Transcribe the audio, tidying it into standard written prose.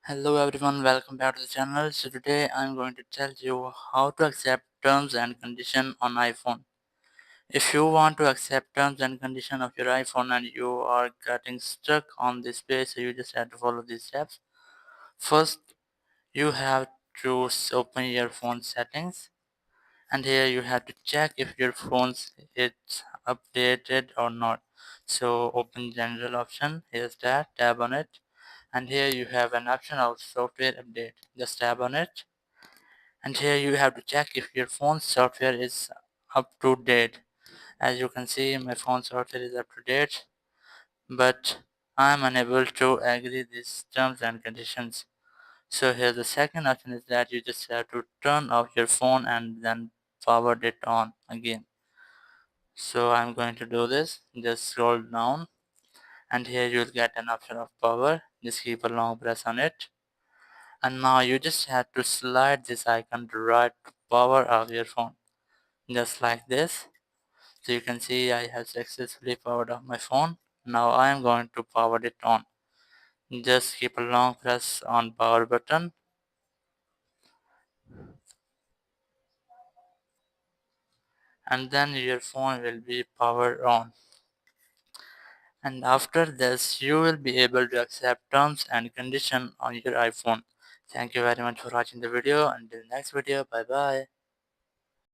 Hello everyone, welcome back to the channel. So today I'm going to tell you how to accept terms and condition on iPhone. If you want to accept terms and condition of your iPhone and you are getting stuck on this page, so you just have to follow these steps. First, you have to open your phone settings, and here you have to check if your phone is updated or not. So open general option, here's that, tap on it, and here you have an option of software update. Just tap on it, and here you have to check if your phone software is up to date. As you can see, my phone software is up to date, but I am unable to agree these terms and conditions. So here the second option is that you just have to turn off your phone and then power it on again. So I'm going to do this. Just scroll down, and here you'll get an option of power. Just keep a long press on it, and now you just have to slide this icon to right to power off your phone, just like this. So you can see I have successfully powered off my phone. Now I am going to power it on. Just keep a long press on power button, and then your phone will be powered on. And after this, you will be able to accept terms and conditions on your iPhone. Thank you very much for watching the video. Until next video, bye bye.